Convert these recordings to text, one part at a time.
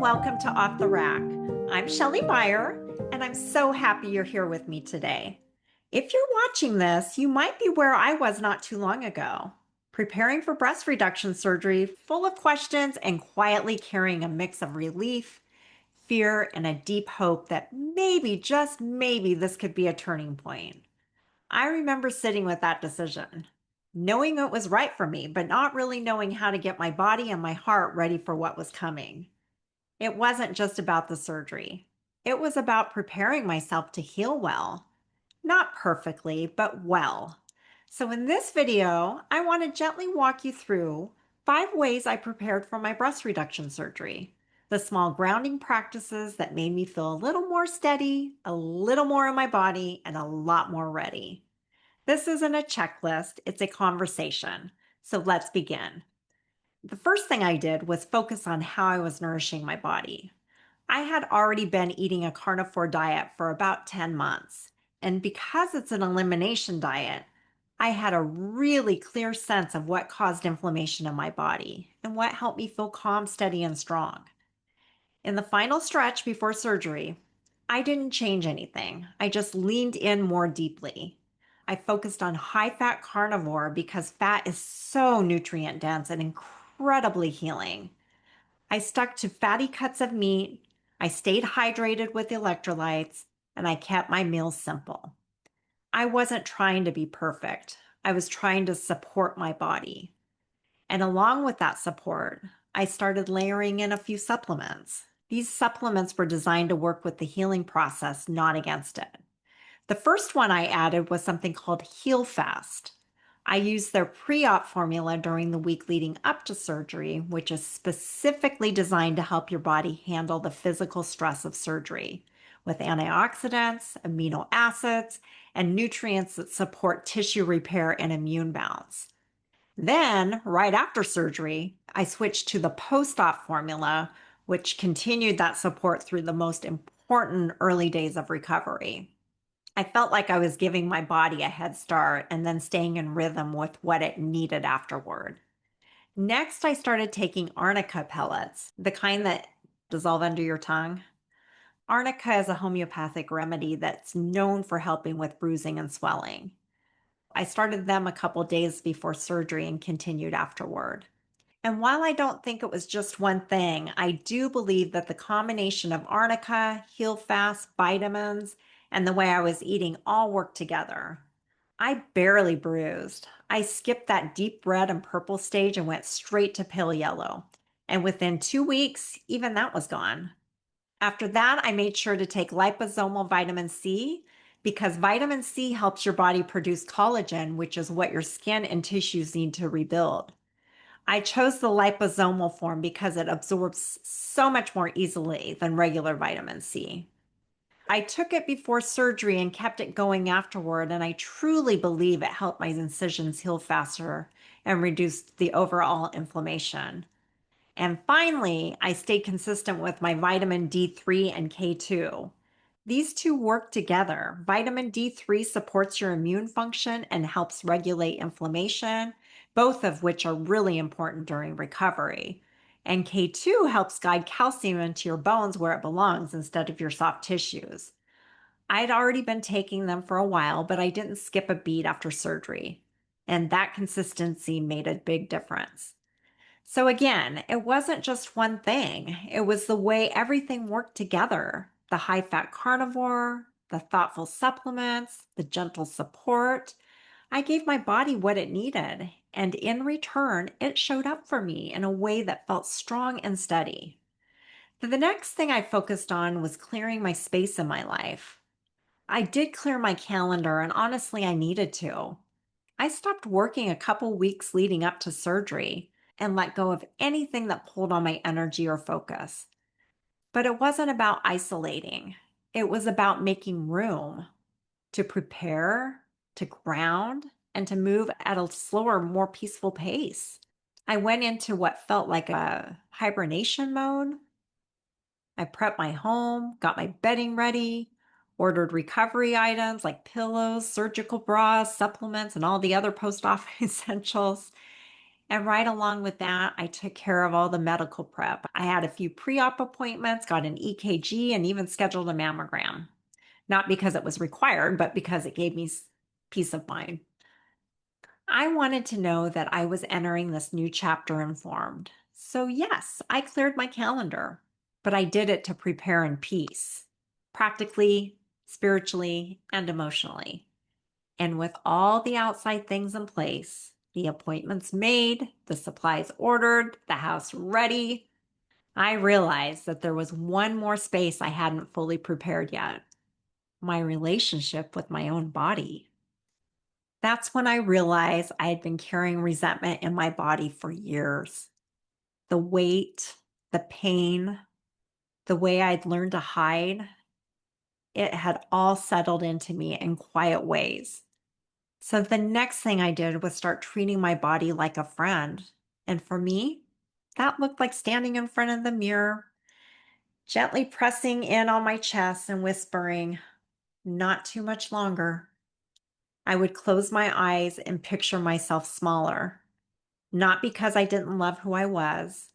welcome to Off the Rack. I'm Shelly Meyer, and I'm so happy you're here with me today. If you're watching this, you might be where I was not too long ago, preparing for breast reduction surgery, full of questions and quietly carrying a mix of relief, fear, and a deep hope that maybe, just maybe, this could be a turning point. I remember sitting with that decision, knowing it was right for me, but not really knowing how to get my body and my heart ready for what was coming. It wasn't just about the surgery. It was about preparing myself to heal well. Not perfectly, but well. So in this video, I want to gently walk you through 5 ways I prepared for my breast reduction surgery. The small grounding practices that made me feel a little more steady, a little more in my body, and a lot more ready. This isn't a checklist, it's a conversation. So let's begin. The first thing I did was focus on how I was nourishing my body. I had already been eating a carnivore diet for about 10 months. And because it's an elimination diet, I had a really clear sense of what caused inflammation in my body and what helped me feel calm, steady, and strong. In the final stretch before surgery, I didn't change anything. I just leaned in more deeply. I focused on high fat carnivore because fat is so nutrient dense and incredibly healing. I stuck to fatty cuts of meat, I stayed hydrated with electrolytes, and I kept my meals simple. I wasn't trying to be perfect. I was trying to support my body. And along with that support, I started layering in a few supplements. These supplements were designed to work with the healing process, not against it. The first one I added was something called HealFast. I used their pre-op formula during the week leading up to surgery, which is specifically designed to help your body handle the physical stress of surgery with antioxidants, amino acids, and nutrients that support tissue repair and immune balance. Then, right after surgery, I switched to the post-op formula, which continued that support through the most important early days of recovery. I felt like I was giving my body a head start and then staying in rhythm with what it needed afterward. Next, I started taking Arnica pellets, the kind that dissolve under your tongue. Arnica is a homeopathic remedy that's known for helping with bruising and swelling. I started them a couple days before surgery and continued afterward. And while I don't think it was just one thing, I do believe that the combination of Arnica, HealFast, vitamins, and the way I was eating all worked together. I barely bruised. I skipped that deep red and purple stage and went straight to pale yellow. And within 2 weeks, even that was gone. After that, I made sure to take liposomal vitamin C because vitamin C helps your body produce collagen, which is what your skin and tissues need to rebuild. I chose the liposomal form because it absorbs so much more easily than regular vitamin C. I took it before surgery and kept it going afterward, and I truly believe it helped my incisions heal faster and reduced the overall inflammation. And finally, I stayed consistent with my vitamin D3 and K2. These two work together. Vitamin D3 supports your immune function and helps regulate inflammation, both of which are really important during recovery. And K2 helps guide calcium into your bones where it belongs instead of your soft tissues. I'd already been taking them for a while, but I didn't skip a beat after surgery. And that consistency made a big difference. So again, it wasn't just one thing. It was the way everything worked together. The high-fat carnivore, the thoughtful supplements, the gentle support. I gave my body what it needed, and in return, it showed up for me in a way that felt strong and steady. The next thing I focused on was clearing my space in my life. I did clear my calendar, and honestly, I needed to. I stopped working a couple weeks leading up to surgery and let go of anything that pulled on my energy or focus. But it wasn't about isolating. It was about making room to prepare, to ground, and to move at a slower, more peaceful pace. I went into what felt like a hibernation mode. I prepped my home, got my bedding ready, ordered recovery items like pillows, surgical bras, supplements, and all the other post-op essentials. And right along with that, I took care of all the medical prep. I had a few pre-op appointments, got an EKG, and even scheduled a mammogram. Not because it was required, but because it gave me peace of mind. I wanted to know that I was entering this new chapter informed. So, yes, I cleared my calendar, but I did it to prepare in peace, practically, spiritually, and emotionally. And with all the outside things in place, the appointments made, the supplies ordered, the house ready, I realized that there was one more space I hadn't fully prepared yet: my relationship with my own body. That's when I realized I had been carrying resentment in my body for years. The weight, the pain, the way I'd learned to hide, it had all settled into me in quiet ways. So the next thing I did was start treating my body like a friend. And for me, that looked like standing in front of the mirror, gently pressing in on my chest and whispering, "Not too much longer." I would close my eyes and picture myself smaller, not because I didn't love who I was,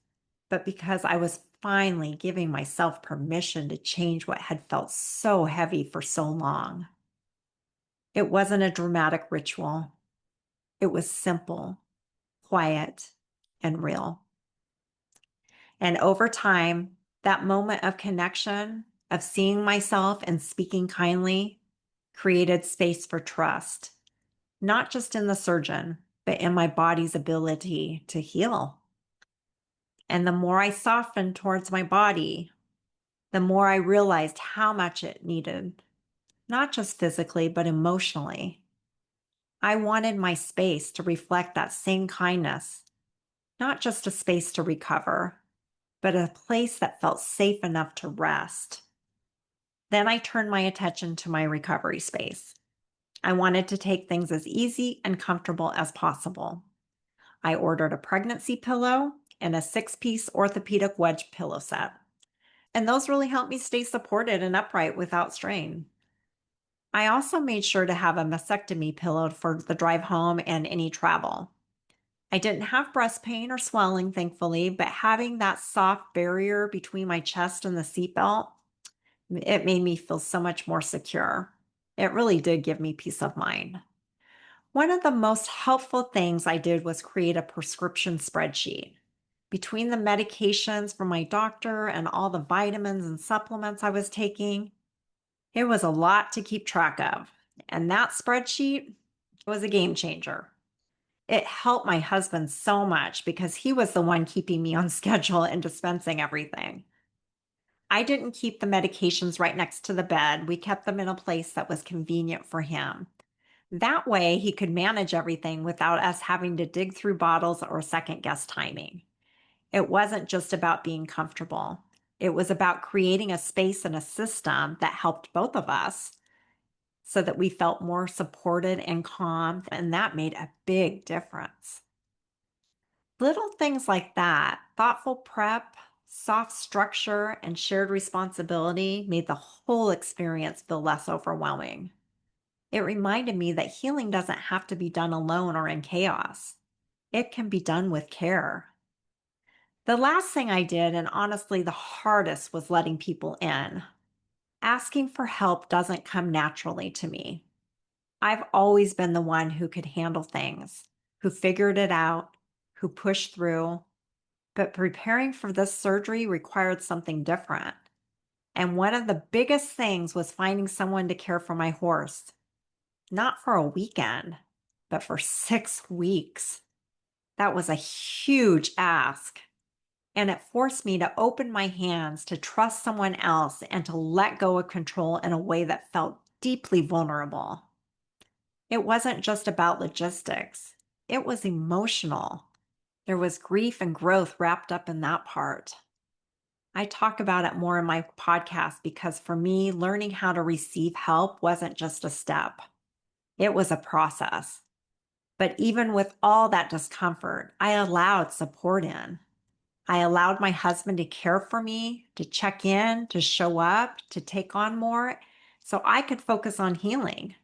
but because I was finally giving myself permission to change what had felt so heavy for so long. It wasn't a dramatic ritual. It was simple, quiet, and real. And over time, that moment of connection, of seeing myself and speaking kindly, created space for trust, not just in the surgeon, but in my body's ability to heal. And the more I softened towards my body, the more I realized how much it needed, not just physically, but emotionally. I wanted my space to reflect that same kindness, not just a space to recover, but a place that felt safe enough to rest. Then I turned my attention to my recovery space. I wanted to take things as easy and comfortable as possible. I ordered a pregnancy pillow and a 6-piece orthopedic wedge pillow set. And those really helped me stay supported and upright without strain. I also made sure to have a mastectomy pillow for the drive home and any travel. I didn't have breast pain or swelling, thankfully, but having that soft barrier between my chest and the seatbelt, it made me feel so much more secure. It really did give me peace of mind. One of the most helpful things I did was create a prescription spreadsheet. Between the medications from my doctor and all the vitamins and supplements I was taking, it was a lot to keep track of. And that spreadsheet was a game changer. It helped my husband so much because he was the one keeping me on schedule and dispensing everything. I didn't keep the medications right next to the bed. We kept them in a place that was convenient for him. That way, he could manage everything without us having to dig through bottles or second guess timing. It wasn't just about being comfortable. It was about creating a space and a system that helped both of us so that we felt more supported and calm, and that made a big difference. Little things like that, thoughtful prep, soft structure, and shared responsibility made the whole experience feel less overwhelming. It reminded me that healing doesn't have to be done alone or in chaos. It can be done with care. The last thing I did, and honestly the hardest, was letting people in. Asking for help doesn't come naturally to me. I've always been the one who could handle things, who figured it out, who pushed through. But preparing for this surgery required something different. And one of the biggest things was finding someone to care for my horse, not for a weekend, but for 6 weeks. That was a huge ask. And it forced me to open my hands, to trust someone else, and to let go of control in a way that felt deeply vulnerable. It wasn't just about logistics, it was emotional. There was grief and growth wrapped up in that part. I talk about it more in my podcast because for me, learning how to receive help wasn't just a step, it was a process. But even with all that discomfort, I allowed support in. I allowed my husband to care for me, to check in, to show up, to take on more so I could focus on healing.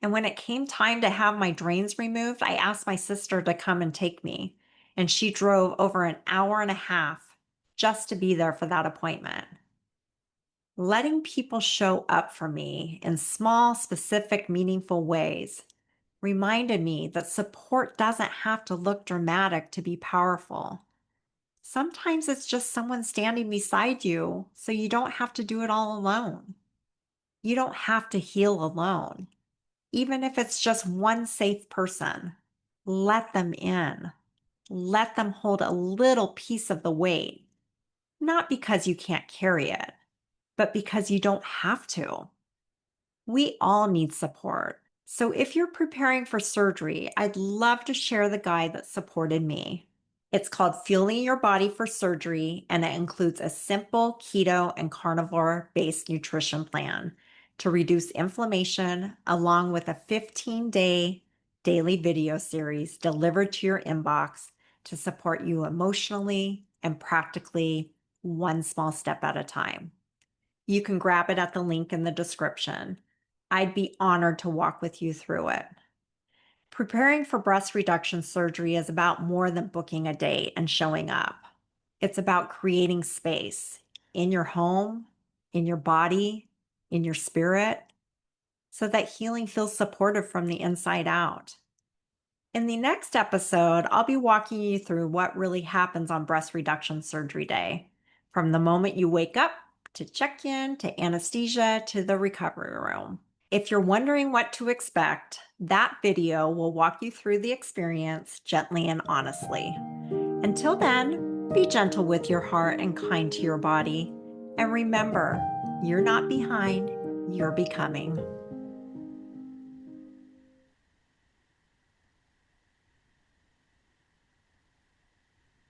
And when it came time to have my drains removed, I asked my sister to come and take me. and she drove over an hour and a half just to be there for that appointment. Letting people show up for me in small, specific, meaningful ways reminded me that support doesn't have to look dramatic to be powerful. Sometimes it's just someone standing beside you so you don't have to do it all alone. You don't have to heal alone. Even if it's just one safe person, let them in. Let them hold a little piece of the weight, not because you can't carry it, but because you don't have to. We all need support. So if you're preparing for surgery, I'd love to share the guide that supported me. It's called Fueling Your Body for Surgery, and it includes a simple keto and carnivore-based nutrition plan to reduce inflammation, along with a 15-day daily video series delivered to your inbox to support you emotionally and practically, one small step at a time. You can grab it at the link in the description. I'd be honored to walk with you through it. Preparing for breast reduction surgery is about more than booking a date and showing up. It's about creating space in your home, in your body, in your spirit, so that healing feels supportive from the inside out. In the next episode, I'll be walking you through what really happens on breast reduction surgery day, from the moment you wake up to check-in to anesthesia to the recovery room. If you're wondering what to expect, that video will walk you through the experience gently and honestly. Until then, be gentle with your heart and kind to your body. And remember, you're not behind, you're becoming.